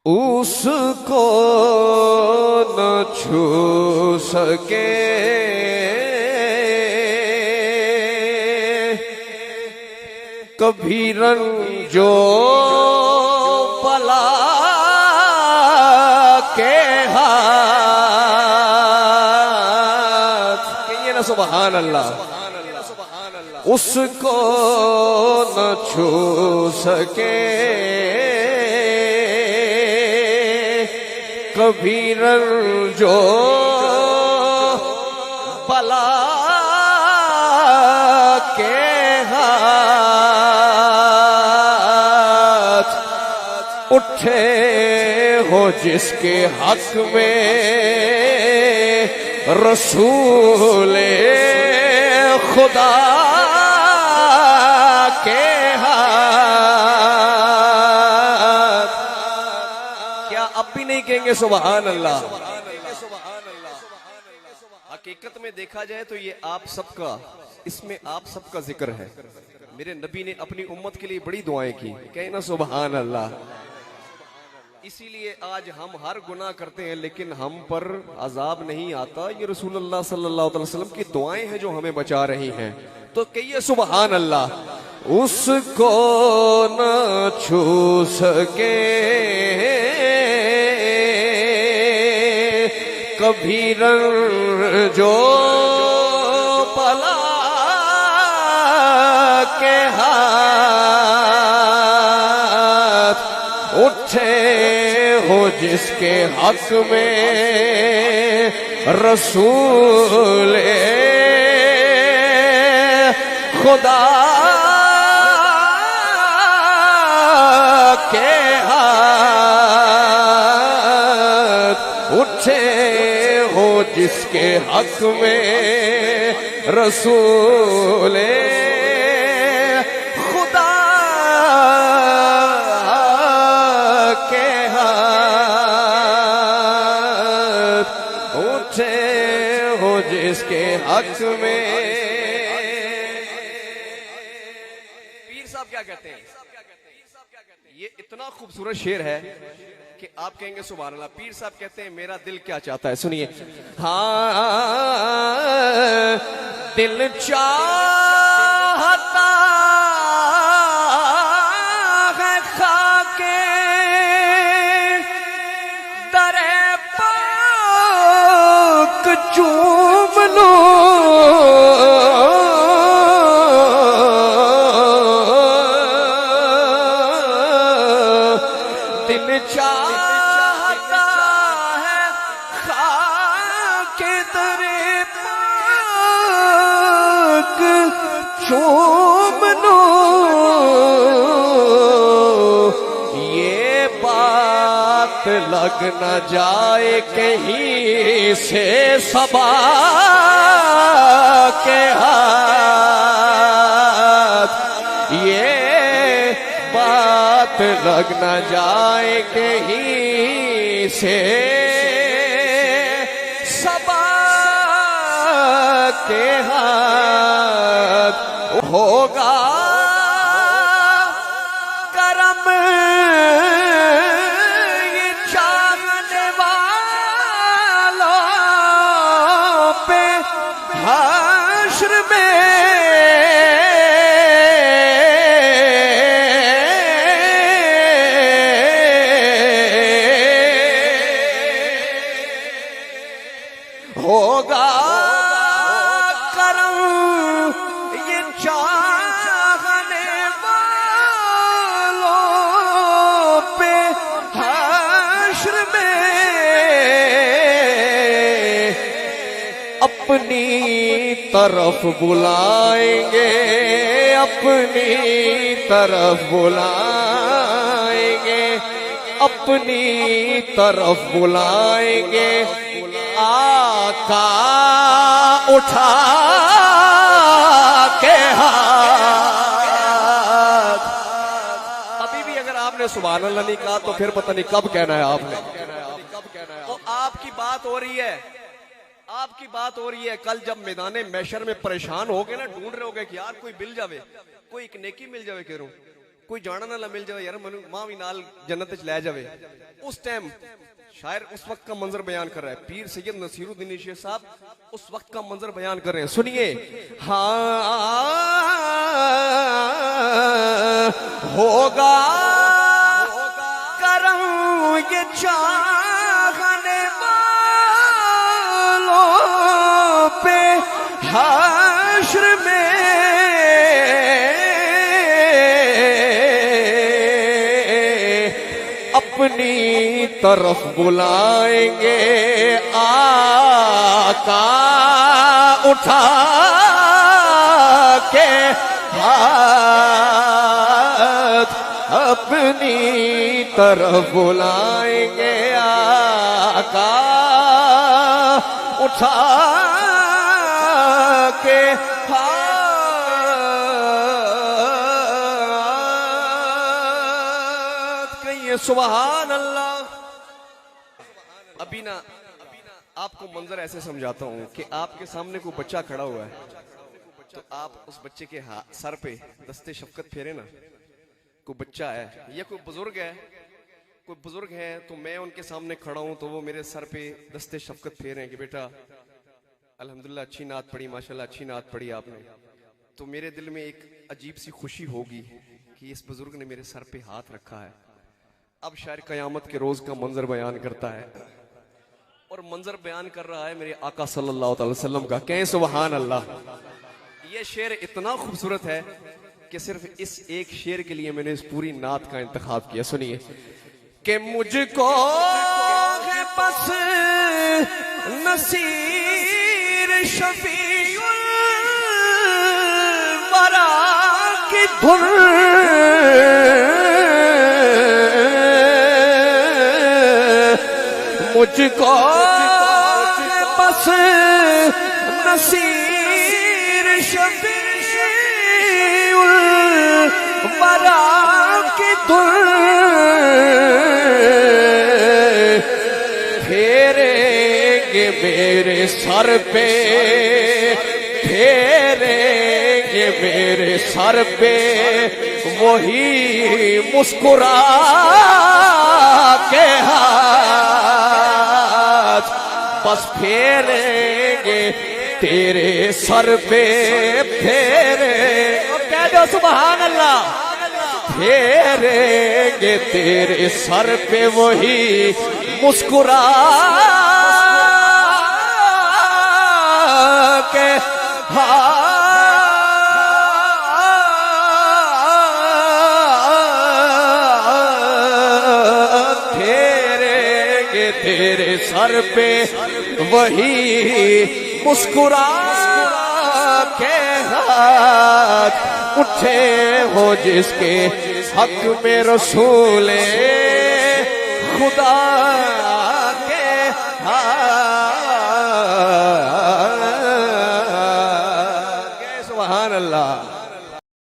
उसको न छू सके कभी रंजो पला के हाथ। कहिए ना सुभान अल्लाह। उसको न छू सके कभी रंजो पला के हाथ। उठे हो जिसके हक में रसूले खुदा के हाथ। क्या अब भी नहीं कहेंगे सुभान अल्लाह? हकीकत में देखा जाए तो ये आप सबका, इसमें आप सबका जिक्र है। मेरे नबी ने अपनी उम्मत के लिए बड़ी दुआएं की, कहे ना सुभान अल्लाह। इसीलिए आज हम हर गुनाह करते हैं लेकिन हम पर अजाब नहीं आता। ये रसूलुल्लाह सल्लल्लाहु अलैहि वसल्लम की दुआएं हैं जो हमें बचा रही हैं। तो कहिए सुभान अल्लाह। उसको न छू सके कभी रंजो पला के हाथ। उठे हो जिसके हक में रसूले खुदा के हाथ। उठे हो जिसके हक में रसूले खुदा के हाथ। उठे हो जिसके हक में। क्या कहते हैं? ये इतना खूबसूरत शेर है कि आप कहेंगे सुभान अल्लाह। पीर साहब कहते हैं मेरा दिल क्या चाहता है, सुनिए। हाँ दिल चाहता है खाके दरे पाक चूम लो। दिल चाहता है खाके दरे पाक चूम लो। ये बात लग न जाए कहीं से सबा के हाथ। ये बात लग न जाए कहीं से सबा के हाथ। होगा करम ये चाहने वालों पे हश्र में। होगा करम ये चाहने वालों पे हश्र में। अपनी तरफ बुलाएंगे, अपनी तरफ बुलाएंगे, अपनी तरफ बुलाएंगे। आका उठा के हाथ। अभी भी अगर आपने सुभान अल्लाह नहीं कहा तो फिर पता नहीं कब कहना है आपने। तो आपकी बात हो रही है, आपकी बात हो रही है। कल जब मैदाने मैशर में परेशान हो गए ना, ढूंढ रहे हो गए कि यार कोई मिल जावे, कोई एक नेकी मिल जावे, कह रहा हूं कोई जाना ना मिल जाए यार मनु मां भी नाल जन्नत च लै जावे। उस टाइम शायर उस वक्त का मंजर बयान कर रहा है, पीर सैयद नसीरुद्दीन शेख साहब उस वक्त का मंजर बयान कर रहे हैं, सुनिए। हाँ होगा करम ये चाहने वालों पे हाश्र में अपनी तरफ बुलाएंगे आका उठा के हाथ, अपनी तरफ बुलाएंगे आका उठा के हाथ। कहिए सुभान अल्लाह। अभी ना आपको मंजर ऐसे समझाता हूं कि आपके सामने कोई बच्चा खड़ा हुआ है, तो आप उस बच्चे के सर पे दस्ते शफकत फेरे ना। कोई बच्चा है या कोई बुजुर्ग है, कोई बुजुर्ग है तो मैं उनके सामने खड़ा हूं तो वो मेरे सर पे दस्ते शफकत फेरे कि बेटा अल्हम्दुलिल्लाह अच्छी नात पढ़ी, माशाल्लाह अच्छी नात पढ़ी आपने, तो मेरे दिल में एक अजीब सी खुशी होगी कि इस बुजुर्ग ने मेरे सर पे हाथ रखा है। अब शायर कयामत के रोज का मंजर बयान करता है और मंजर बयान कर रहा है मेरे आका सल्लल्लाहु अलैहि वसल्लम का। कहें सुभान अल्लाह। ये शेर इतना खूबसूरत है कि सिर्फ इस एक शेर के लिए मैंने इस पूरी नात का इंतखाब किया। सुनिए कि मुझको है बस नसीर शफीउल वरा की धुन, मुझको बस नसीर शफीउल वरा की धुन फेरेंगे मेरे सर पे, फेरेंगे मेरे सर पे वही मुस्कुरा के हाथ, बस फेरेंगे तेरे सर पे, फेरे कह दो सुभान अल्लाह, फेरेंगे तेरे सर पे वही मुस्कुरा के हाथ, फेरेंगे तेरे सर पे वही मुस्कुरा के हाथ, उठे हो जिसके हक में रसूले खुदा